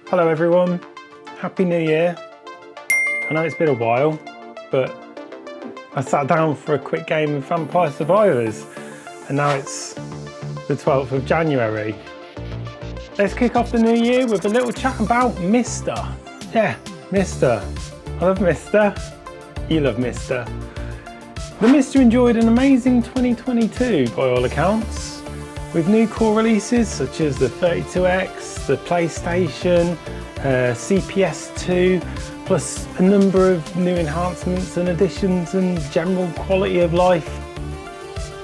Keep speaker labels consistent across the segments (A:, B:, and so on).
A: Hello everyone, Happy New Year. I know it's been a while, but I sat down for a quick game of Vampire Survivors and now it's the 12th of January. Let's kick off the new year with a little chat about MiSTer. Yeah, MiSTer. I love MiSTer. You love MiSTer. The MiSTer enjoyed an amazing 2022 by all accounts, with new core releases such as the 32X, the PlayStation, CPS2, plus a number of new enhancements and additions and general quality of life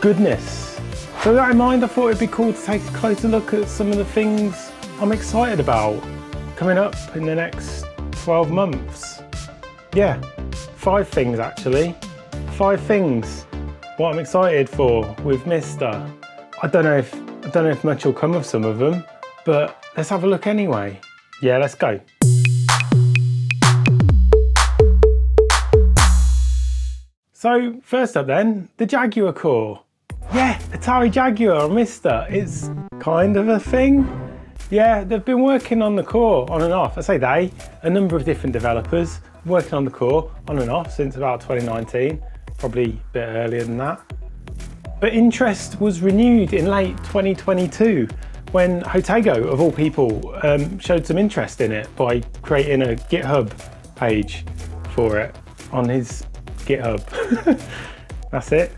A: goodness. So with that in mind, I thought it'd be cool to take a closer look at some of the things I'm excited about coming up in the next 12 months. Yeah, 5 things actually. 5 things what I'm excited for with MiSTer. I don't know if much will come of some of them, but let's have a look anyway. Yeah, let's go. So first up then, the Jaguar Core. Yeah, Atari Jaguar on MiSTer. It's kind of a thing. Yeah, they've been working on the core on and off. I say they, a number of different developers working on the core on and off since about 2019, probably a bit earlier than that. But interest was renewed in late 2022 when Hotego, of all people, showed some interest in it by creating a GitHub page for it on his GitHub. That's it.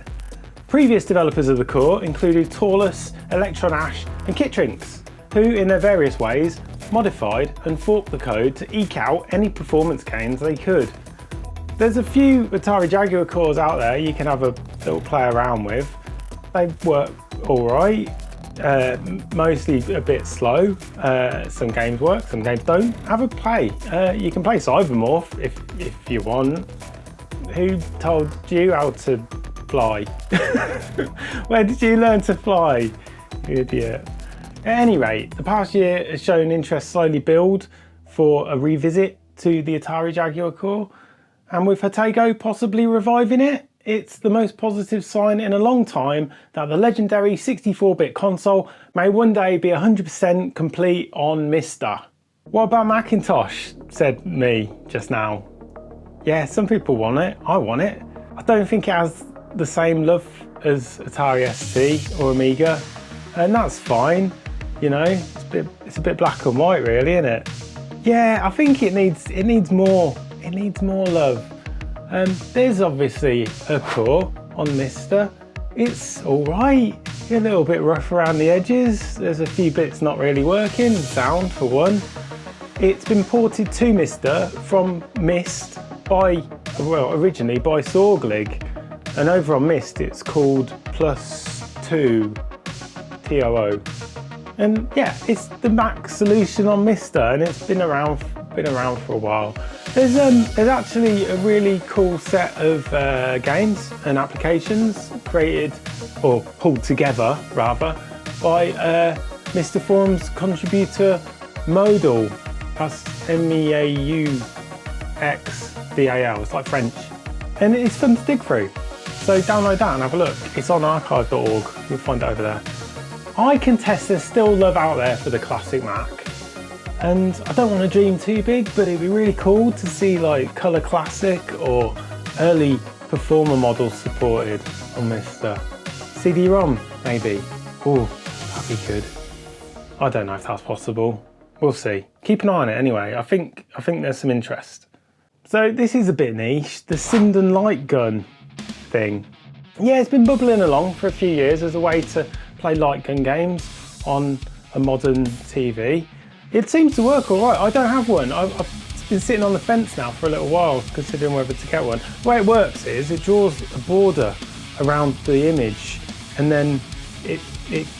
A: Previous developers of the core included Taurus, Electron Ash and Kitrinks, who in their various ways modified and forked the code to eke out any performance gains they could. There's a few Atari Jaguar cores out there you can have a little play around with. They work alright, mostly a bit slow. Some games work, some games don't. Have a play. You can play Cybermorph if you want. Who told you how to fly? Where did you learn to fly, you idiot? At any rate, the past year has shown interest slowly build for a revisit to the Atari Jaguar Core, and with Hotego possibly reviving it, it's the most positive sign in a long time that the legendary 64-bit console may one day be 100% complete on MiSTer. What about Macintosh? Said me just now. Yeah, some people want it, I want it. I don't think it has the same love as Atari ST or Amiga, and that's fine. You know, it's a bit black and white really, isn't it? Yeah, I think it needs more love. There's obviously a core on MiSTer. It's alright, a little bit rough around the edges. There's a few bits not really working, sound for one. It's been ported to MiSTer from Myst originally by Sorglig. And over on Myst it's called +2 TOO. And yeah, it's the Mac solution on MiSTer, and it's been around for a while. There's actually a really cool set of games and applications created, or pulled together rather, by MiSTer Forum's contributor Modal. That's MEAUXDAL, it's like French. And it's fun to dig through. So download that and have a look. It's on archive.org, you'll find it over there. I can test there's still love out there for the classic Mac. And I don't want to dream too big, but it'd be really cool to see like Color Classic or early performer models supported on MiSTer. CD-ROM, maybe. Oh, that'd be good. I don't know if that's possible. We'll see. Keep an eye on it anyway. I think there's some interest. So this is a bit niche, the Sinden Lightgun thing. Yeah, it's been bubbling along for a few years as a way to play Lightgun games on a modern TV. It seems to work all right. I don't have one. I've been sitting on the fence now for a little while, considering whether to get one. The way it works is it draws a border around the image, and then it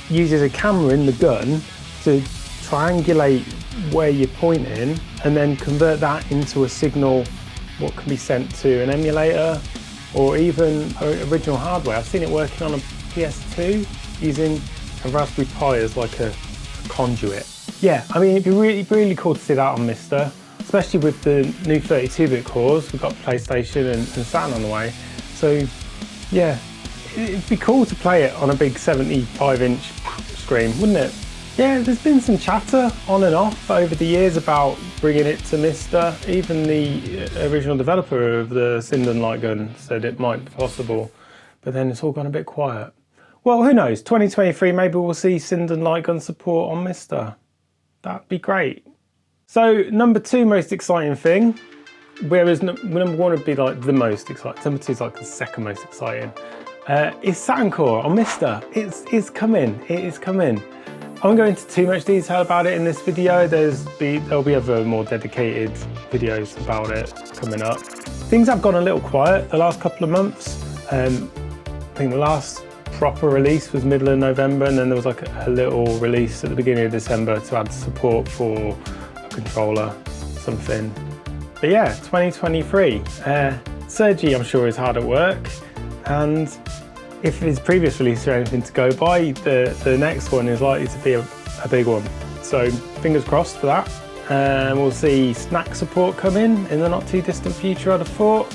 A: uses a camera in the gun to triangulate where you're pointing, and then convert that into a signal what can be sent to an emulator or even original hardware. I've seen it working on a PS2 using a Raspberry Pi as like a conduit. Yeah, I mean, it'd be really cool to see that on MiSTer, especially with the new 32-bit cores. We've got PlayStation and Saturn on the way. So yeah, it'd be cool to play it on a big 75-inch screen, wouldn't it? Yeah, there's been some chatter on and off over the years about bringing it to MiSTer. Even the original developer of the Saturn Lightgun said it might be possible, but then it's all gone a bit quiet. Well, who knows? 2023, maybe we'll see Saturn Lightgun support on MiSTer. That'd be great. So, number 2 most exciting thing, whereas number 1 would be like the most exciting, number 2 is like the second most exciting, is Saturn Core on MiSTer. It's coming, it is coming. I won't go into too much detail about it in this video. There'll be other more dedicated videos about it coming up. Things have gone a little quiet the last couple of months. I think the last proper release was middle of November, and then there was like a little release at the beginning of December to add support for a controller, something. But yeah, 2023. Sergi, I'm sure, is hard at work, and if his previous release are anything to go by, the next one is likely to be a big one. So fingers crossed for that. We'll see snack support come in the not too distant future, I'd have thought.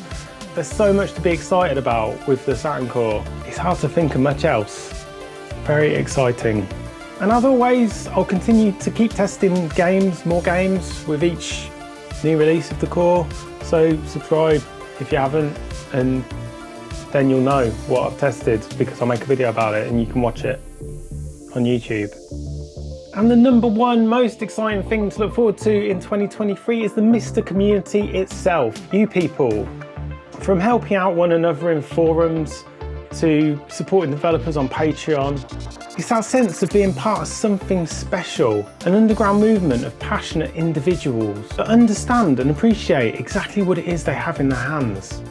A: There's so much to be excited about with the Saturn Core. It's hard to think of much else. Very exciting. And as always, I'll continue to keep testing games, more games with each new release of the Core. So subscribe if you haven't, and then you'll know what I've tested, because I'll make a video about it and you can watch it on YouTube. And the number 1 most exciting thing to look forward to in 2023 is the MiSTer community itself. You people. From helping out one another in forums to supporting developers on Patreon. It's that sense of being part of something special, an underground movement of passionate individuals that understand and appreciate exactly what it is they have in their hands.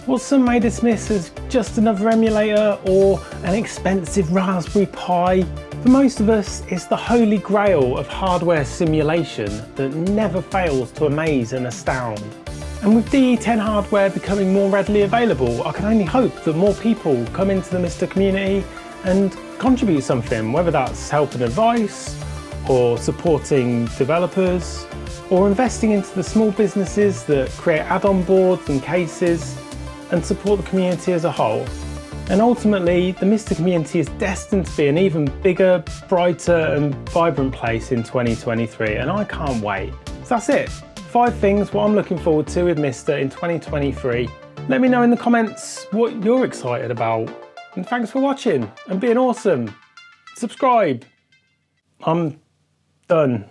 A: What some may dismiss as just another emulator or an expensive Raspberry Pi, for most of us it's the holy grail of hardware simulation that never fails to amaze and astound. And with DE10 hardware becoming more readily available, I can only hope that more people come into the MiSTer community and contribute something, whether that's help and advice, or supporting developers, or investing into the small businesses that create add-on boards and cases, and support the community as a whole. And ultimately, the MiSTer community is destined to be an even bigger, brighter and vibrant place in 2023, and I can't wait. So that's it. 5 things what I'm looking forward to with MiSTer in 2023. Let me know in the comments what you're excited about. And thanks for watching and being awesome. Subscribe. I'm done.